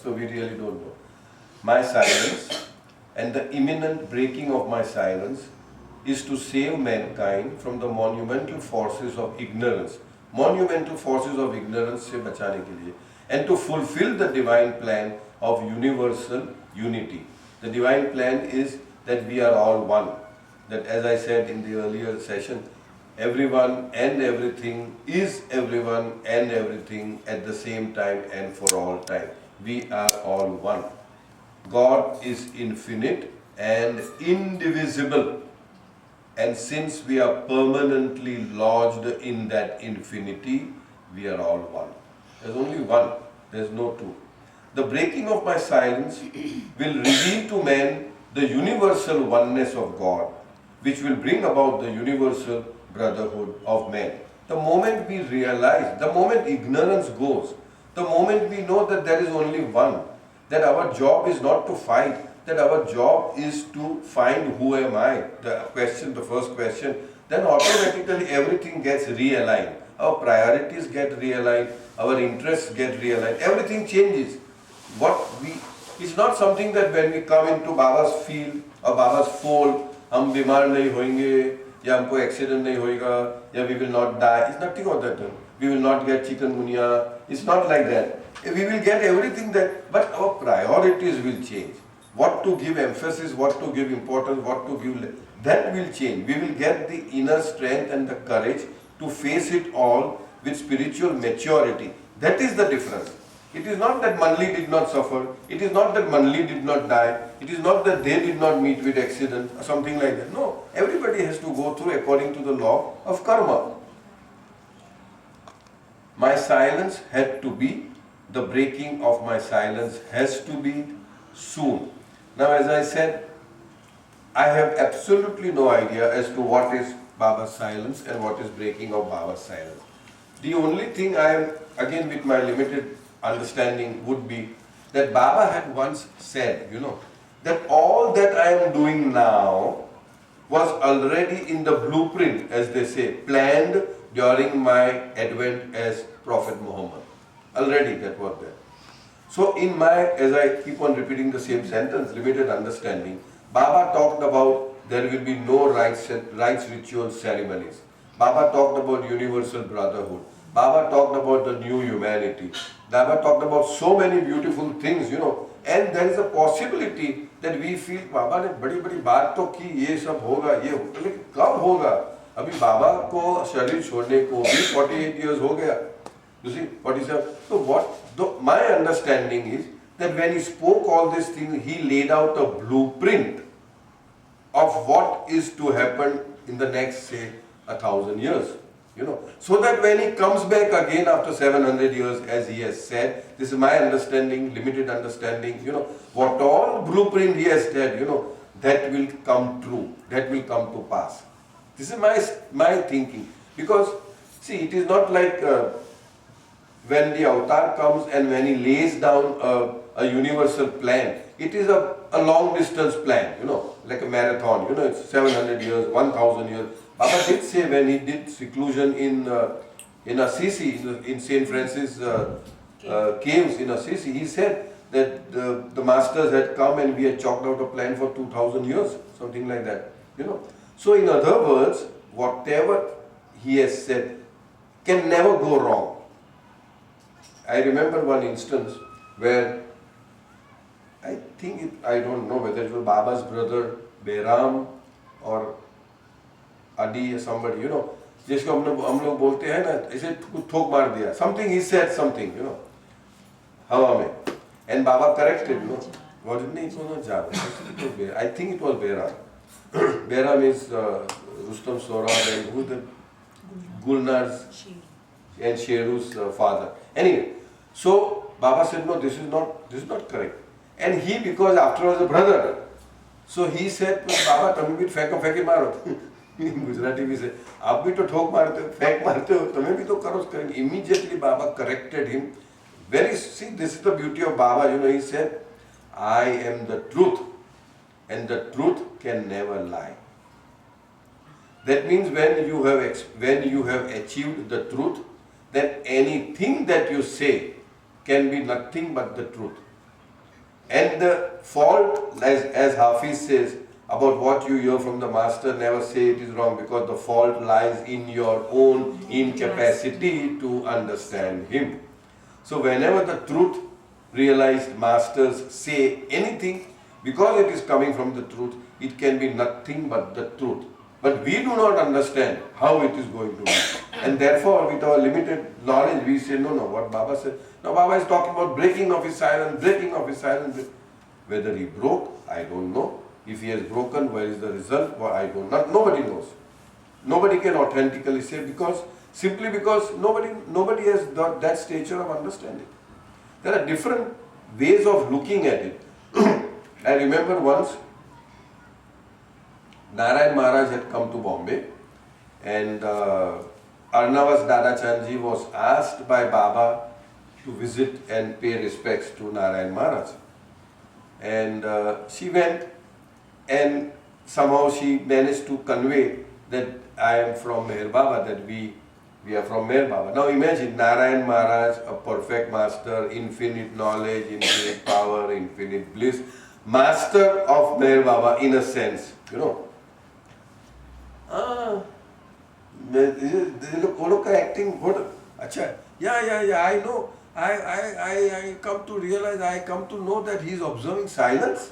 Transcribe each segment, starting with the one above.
so we really don't know. My silence and the imminent breaking of my silence is to save mankind from the monumental forces of ignorance. Monumental forces of ignorance से बचाने के लिए, and to fulfill the divine plan of universal unity. The divine plan is that we are all one. That, as I said in the earlier session, everyone and everything is everyone and everything at the same time and for all time. We are all one. God is infinite and indivisible. And since we are permanently lodged in that infinity, we are all one. There's only one, there's no two. The breaking of my silence will reveal to man the universal oneness of God, which will bring about the universal brotherhood of man. The moment we realize, the moment ignorance goes, the moment we know that there is only one, that our job is not to fight, that our job is to find who am I, the first question, then automatically everything gets realigned. Our priorities get realigned, our interests get realigned, everything changes. It's not something that when we come into Baba's field or Baba's fold, हम बीमार नहीं होंगे, या हमको accident नहीं होएगा, या we will not die. It's nothing of that. We will not get chikungunya. It's not like that. We will get everything that, but our priorities will change. What to give emphasis, what to give importance, what to give, that will change. We will get the inner strength and the courage to face it all with spiritual maturity. That is the difference. It is not that Manli did not suffer. It is not that Manli did not die. It is not that they did not meet with accident or something like that. No, everybody has to go through according to the law of karma. My silence had to be, the breaking of my silence has to be soon. Now, as I said, I have absolutely no idea as to what is Baba's silence and what is breaking of Baba's silence. The only thing I am, again with my limited understanding, would be that Baba had once said, that all that I am doing now was already in the blueprint, as they say, planned during my advent as Prophet Muhammad. Already that was there. So in my, as I keep on repeating the same sentence, limited understanding, Baba talked about there will be no rites, ritual ceremonies. Baba talked about universal brotherhood. Baba talked about the new humanity. Baba talked about so many beautiful things, and there is a possibility that we feel Baba ने बड़ी बड़ी बात तो की, ये सब होगा, ये होगा, लेकिन कब होगा? अभी बाबा को शरीर छोड़ने को भी 48 years हो गया. You see, 47. So my understanding is that when he spoke all these things, he laid out a blueprint of what is to happen in the next, say, 1,000 years. So that when he comes back again after 700 years, as he has said, this is my understanding, limited understanding, what all blueprint he has said, that will come true, that will come to pass. This is my thinking. Because, see, it is not like when the avatar comes and when he lays down a universal plan, it is a long distance plan, like a marathon, it's 700 years, 1,000 years. Baba did say when he did seclusion in Assisi, in St. Francis caves in Assisi, he said that the masters had come and we had chalked out a plan for 2,000 years, something like that, So in other words, whatever he has said can never go wrong. I remember one instance where I don't know whether it was Baba's brother Behram or Adi or somebody, जिसको हम लोग बोलते हैं ना, ऐसे ठोक मार दिया. Something he said something, हवा में. And Baba corrected, What did he say? I think it was Behram. Behram is Rustam Sohrab and who the Gulnar's and Sheru's father. Anyway, so Baba said, no, this is not correct. And he, because after all is a brother, so he said, Baba, तुम भी फेंके मारो. In Gujarati we say, आप भी तो ठोक मारते हो, फेंक मारते हो, तुम्हें भी तो करो करेंगे. Immediately Baba corrected him. See, this is the beauty of Baba. He said, I am the truth, and the truth can never lie. That means when you have achieved the truth, then anything that you say can be nothing but the truth. And the fault, as Hafiz says, about what you hear from the master, never say it is wrong, because the fault lies in your own incapacity to understand him. So whenever the truth realized masters say anything, because it is coming from the truth, it can be nothing but the truth. But we do not understand how it is going to be. And therefore, with our limited knowledge, we say, no, what Baba said. Now Baba is talking about breaking of his silence, breaking of his silence. Whether he broke, I don't know. If he has broken, where is the result? Well, I don't know. Nobody knows. Nobody can authentically say, simply because nobody has that stature of understanding. There are different ways of looking at it. I remember once Narayan Maharaj had come to Bombay, and Arnavas Dada Chandji was asked by Baba to visit and pay respects to Narayan Maharaj. And she went, and somehow she managed to convey that I am from Meher Baba, that we are from Meher Baba. Now imagine Narayan Maharaj, a perfect master, infinite knowledge, infinite power, infinite bliss, master of Meher Baba in a sense, you know. लोग acting good. अच्छा, yeah, I know. I come to realize, I come to know that he is observing silence.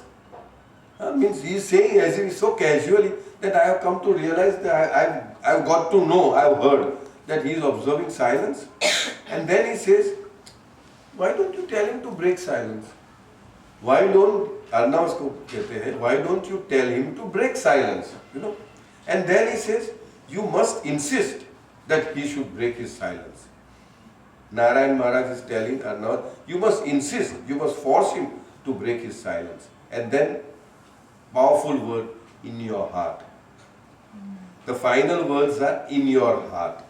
Means he is saying as if so casually that I have come to realize that I've got to know, I've heard that he is observing silence. And then he says, why don't you tell him to break silence? Why don't you tell him to break silence? You know? And then he says, you must insist that he should break his silence. Narayan Maharaj is telling Arnav, you must insist, you must force him to break his silence. And then, powerful word, in your heart. The final words are in your heart.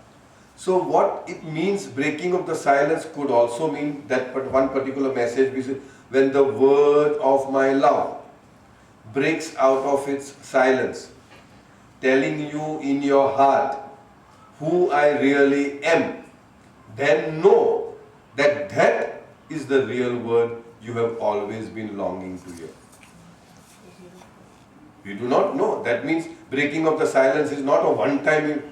So what it means, breaking of the silence, could also mean that one particular message, we say, when the word of my love breaks out of its silence, telling you in your heart who I really am, then know that that is the real word you have always been longing to hear. You do not know. That means breaking of the silence is not a one-time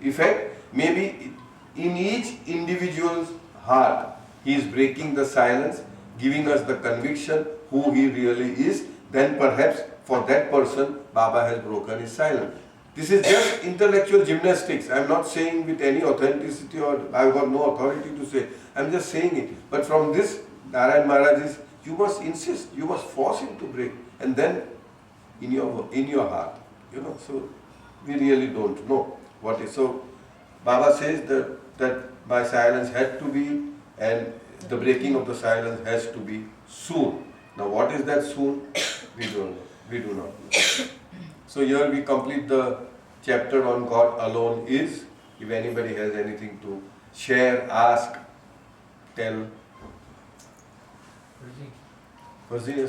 effect. Maybe in each individual's heart, he is breaking the silence, giving us the conviction who he really is. Then perhaps for that person, Baba has broken his silence. This is just intellectual gymnastics. I am not saying with any authenticity, or I have got no authority to say. I am just saying it. But from this, Narayan Maharaj is, you must insist, you must force him to break. And then in your heart, you know. So we really don't know what is. So Baba says that my silence had to be, and the breaking of the silence has to be soon. Now what is that soon? We don't know. We do not know. So here we complete the chapter on God alone is. If anybody has anything to share, ask, tell. Virginia.